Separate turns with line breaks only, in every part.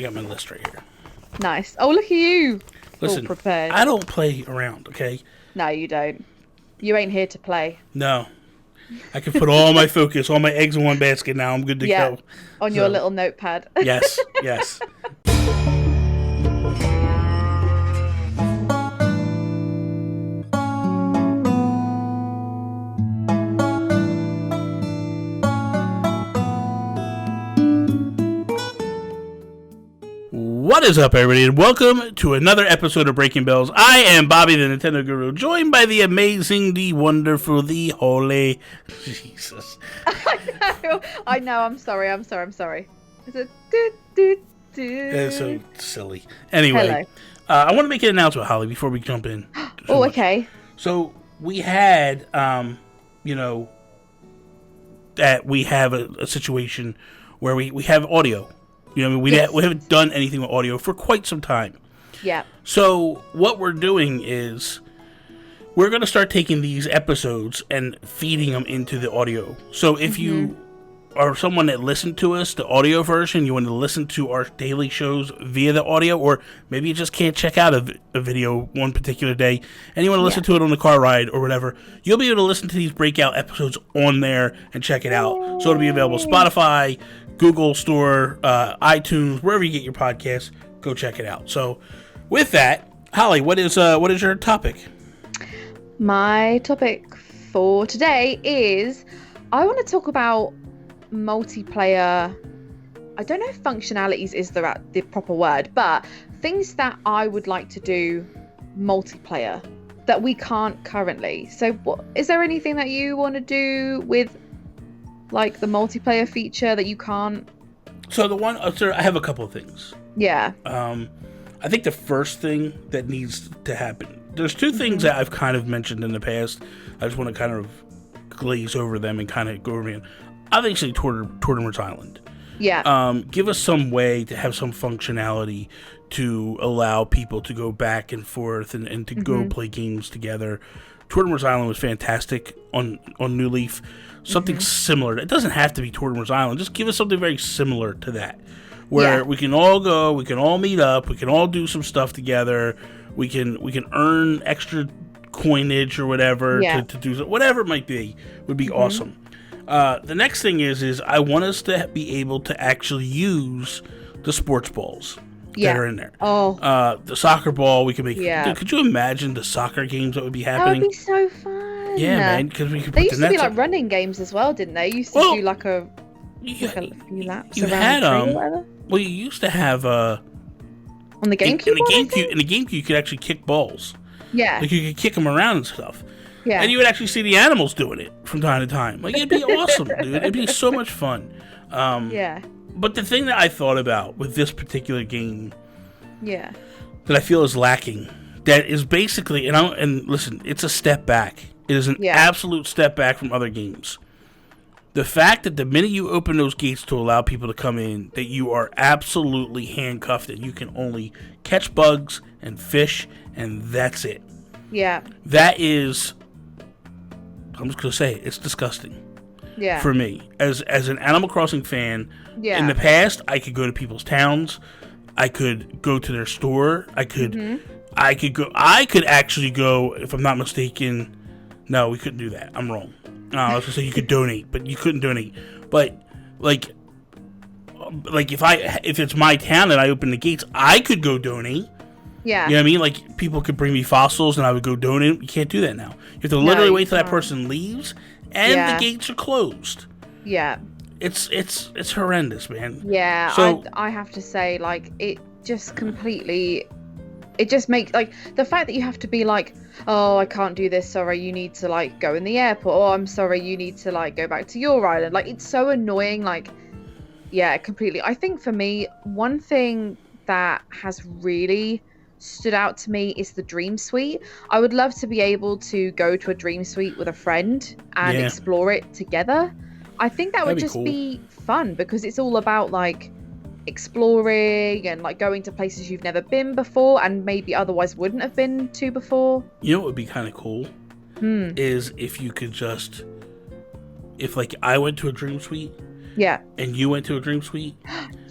I got my list right here.
Nice. Oh, look at you.
Listen,
all prepared.
I don't play around, okay?
No, you don't. You ain't here to play.
No. I can put all my focus, all my eggs in one basket now. I'm good to go.
On your little notepad.
Yes, yes. What is up, everybody, and welcome to another episode of Breaking Bells. I am Bobby, the Nintendo Guru, joined by the amazing, the wonderful, the holy... Jesus.
I know. I'm sorry. It's a
That's so silly. Anyway, I want to make an announcement, Holly, before we jump in.
Okay.
So, we had, that we have a situation where we have audio. You know what I mean? We haven't done anything with audio for quite some time.
Yeah.
So what we're doing is we're going to start taking these episodes and feeding them into the audio. So if you are someone that listened to us, the audio version, you want to listen to our daily shows via the audio, or maybe you just can't check out a video one particular day and you want to listen to it on the car ride or whatever, you'll be able to listen to these breakout episodes on there and check it out. So it'll be available Spotify, Google Store, iTunes, wherever you get your podcasts, go check it out. So, with that, Holly, what is your topic?
My topic for today is I want to talk about multiplayer. I don't know if functionalities is the proper word, but things that I would like to do multiplayer that we can't currently. So, is there anything that you want to do with like the multiplayer feature that you can't?
So I have a couple of things.
Yeah.
I think the first thing that needs to happen, there's two things that I've kind of mentioned in the past. I just want to kind of glaze over them and kind of go over them. Obviously, Tournament Island.
Yeah.
Give us some way to have some functionality to allow people to go back and forth and to go play games together. Tournament Island was fantastic on New Leaf. Something similar. It doesn't have to be Tournament Island. Just give us something very similar to that, where we can all go, we can all meet up, we can all do some stuff together. We can earn extra coinage or whatever to do whatever it might be. Would be awesome. The next thing is I want us to be able to actually use the sports balls that are in there.
Oh,
the soccer ball we can make. Dude, could you imagine the soccer games that would be happening?
That would be so fun.
Yeah, man, because we could.
They used to be like running games as well, didn't they? You used to do like a few laps around the tree or whatever.
Well, you used to have
on the GameCube.
In the GameCube, you could actually kick balls.
Yeah,
like you could kick them around and stuff.
Yeah,
and you would actually see the animals doing it from time to time. Like it'd be awesome, dude. It'd be so much fun.
Yeah.
But the thing that I thought about with this particular game,
that
I feel is lacking, that is basically, and listen, it's a step back. It is an absolute step back from other games. The fact that the minute you open those gates to allow people to come in, that you are absolutely handcuffed and you can only catch bugs and fish, and that's it.
Yeah.
That is, I'm just going to say it, it's disgusting.
Yeah.
For me. As an Animal Crossing fan, in the past, I could go to people's towns. I could go to their store. I could actually go, if I'm not mistaken. No, we couldn't do that. I'm wrong. I was gonna say you could donate, but you couldn't donate. But like if it's my town and I open the gates, I could go donate.
Yeah.
You know what I mean? Like people could bring me fossils and I would go donate. You can't do that now. You have to literally wait till that person leaves and the gates are closed.
Yeah.
It's horrendous, man.
Yeah. So I have to say, like, it just completely. It just makes, like, the fact that you have to be like, oh, I can't do this, sorry, you need to, like, go in the airport, oh, I'm sorry, you need to, like, go back to your island. Like, it's so annoying, like, yeah, completely. I think for me, one thing that has really stood out to me is the Dream Suite. I would love to be able to go to a Dream Suite with a friend and explore it together. I think that would just be fun, because it's all about, like, exploring and like going to places you've never been before and maybe otherwise wouldn't have been to before.
You know what would be kind of cool is if you could just, if like I went to a Dream Suite and you went to a Dream Suite,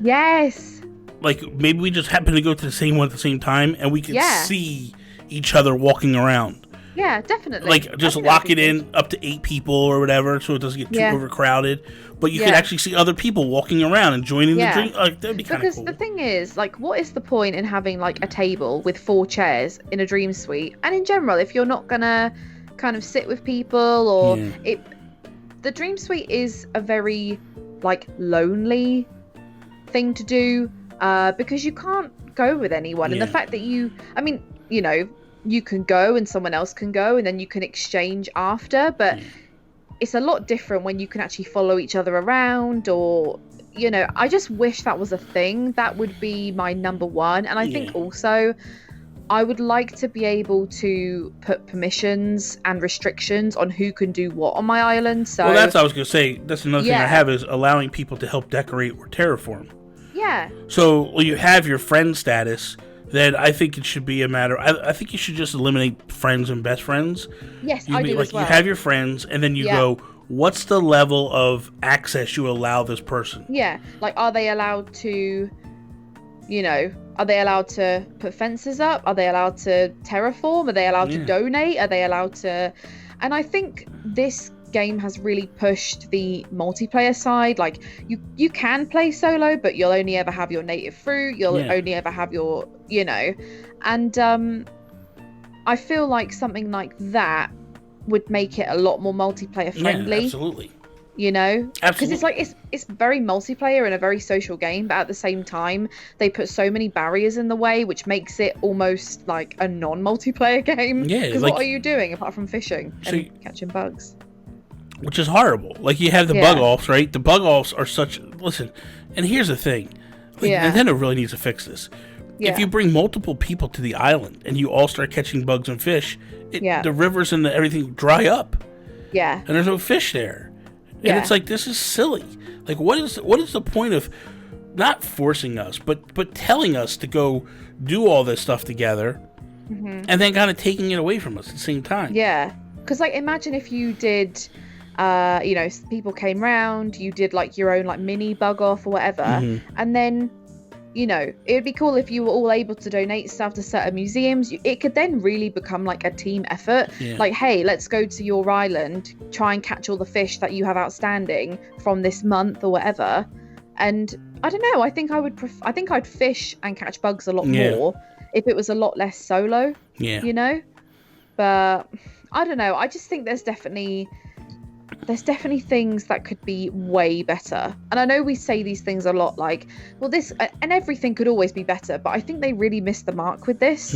yes,
like maybe we just happen to go to the same one at the same time, and we can
Yeah.
see each other walking around.
Yeah, definitely.
Like, just lock it in up to 8 people or whatever, so it doesn't get too overcrowded. But you can actually see other people walking around and joining the drink. Like, that'd be kind of cool.
Because the thing is, like, what is the point in having, like, a table with 4 chairs in a dream suite? And in general, if you're not gonna kind of sit with people, or the dream suite is a very, like, lonely thing to do, because you can't go with anyone. And the fact that you know, you can go and someone else can go, and then you can exchange after, but it's a lot different when you can actually follow each other around, or, you know, I just wish that was a thing. That would be my number one. And I think also I would like to be able to put permissions and restrictions on who can do what on my island. So,
well, that's what I was going to say. That's another thing I have, is allowing people to help decorate or terraform.
Yeah.
So when you have your friend status, then I think it should be a matter. I think you should just eliminate friends and best friends.
Yes, I do as well.
You have your friends, and then you go, what's the level of access you allow this person?
Yeah, like, are they allowed to, you know, are they allowed to put fences up? Are they allowed to terraform? Are they allowed to donate? Are they allowed to... And I think this game has really pushed the multiplayer side. Like, you can play solo, but you'll only ever have your native fruit. You'll only ever have your, you know, and I feel like something like that would make it a lot more multiplayer friendly.
Yeah, absolutely.
You know, because it's like it's very multiplayer and a very social game, but at the same time they put so many barriers in the way, which makes it almost like a non-multiplayer game. Yeah, because like, what are you doing apart from fishing and catching bugs?
Which is horrible. Like, you have the bug offs, right? The bug offs are such... Listen, and here's the thing. Like, Nintendo really needs to fix this. If you bring multiple people to the island and you all start catching bugs and fish, the rivers and everything dry up.
Yeah.
And there's no fish there. And it's like, this is silly. Like, what is the point of not forcing us, but telling us to go do all this stuff together, and then kind of taking it away from us at the same time?
Yeah. Because, like, imagine if you did... you know, people came round, you did like your own like mini bug off or whatever, and then, you know, it would be cool if you were all able to donate stuff to certain museums. It could then really become like a team effort. Like, hey, let's go to your island, try and catch all the fish that you have outstanding from this month or whatever. And I don't know, I think I'd fish and catch bugs a lot more if it was a lot less solo. You know, but I don't know, I just think there's definitely things that could be way better. And I know we say these things a lot, like, well, this and everything could always be better, but I think they really missed the mark with this.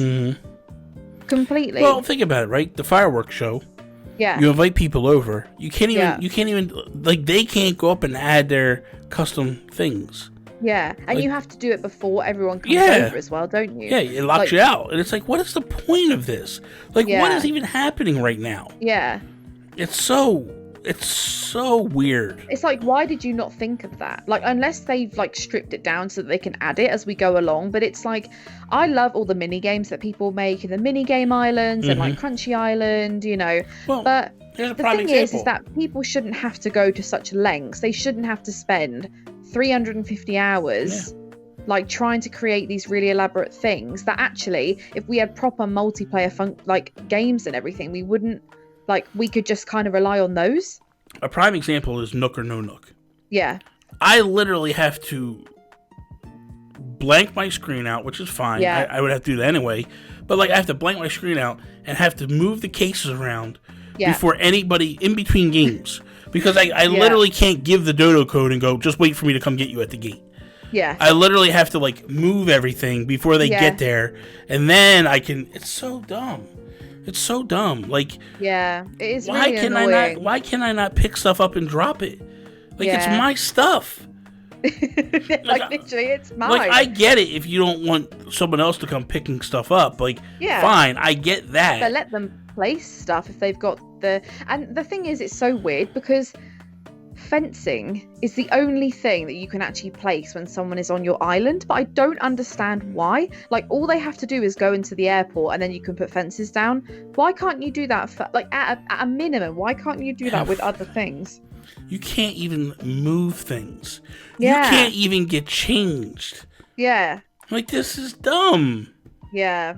Completely.
Well, think about it, right? The fireworks show.
Yeah.
You invite people over. You can't even like, they can't go up and add their custom things.
Yeah, and like, you have to do it before everyone comes over as well, don't you?
Yeah, it locks you out. And it's like, what is the point of this? Like, what is even happening right now?
Yeah.
It's so weird.
It's like, why did you not think of that? Like, unless they've like stripped it down so that they can add it as we go along. But it's like, I love all the mini games that people make in the mini game islands and like Crunchy Island, you know. Well, but the thing is that people shouldn't have to go to such lengths. They shouldn't have to spend 350 hours like trying to create these really elaborate things that actually, if we had proper multiplayer like games and everything, we wouldn't. Like, we could just kind of rely on those.
A prime example is Nook or No Nook.
Yeah.
I literally have to blank my screen out, which is fine.
Yeah.
I would have to do that anyway. But, like, I have to blank my screen out and have to move the cases around before anybody in between games. Because I literally can't give the dodo code and go, just wait for me to come get you at the gate.
Yeah.
I literally have to, like, move everything before they get there. And then I can... It's so dumb. It's so dumb. Like,
it is really annoying.
Why can I not pick stuff up and drop it? Like, it's my stuff.
Like, literally, it's mine.
Like, I get it if you don't want someone else to come picking stuff up. Like, fine, I get that.
But let them place stuff if they've got the... And the thing is, it's so weird because fencing is the only thing that you can actually place when someone is on your island, but I don't understand why. Like, all they have to do is go into the airport and then you can put fences down. Why can't you do that for, like, at a minimum? Why can't you do that with other things?
You can't even move things.
Yeah.
You can't even get changed.
Yeah.
Like, this is dumb.
Yeah.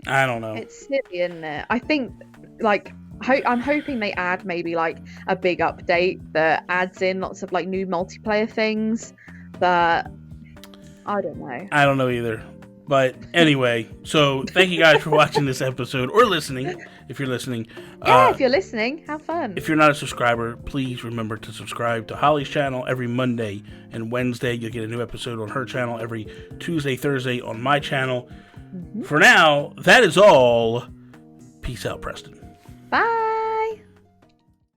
I don't know.
It's silly, isn't it? I think, like, I'm hoping they add maybe like a big update that adds in lots of like new multiplayer things, but I don't know.
I don't know either. But anyway, so thank you guys for watching this episode, or listening, if you're listening.
Yeah, if you're listening, have fun.
If you're not a subscriber, please remember to subscribe to Holly's channel every Monday and Wednesday. You'll get a new episode on her channel every Tuesday, Thursday on my channel. For now, that is all. Peace out, Preston.
Bye.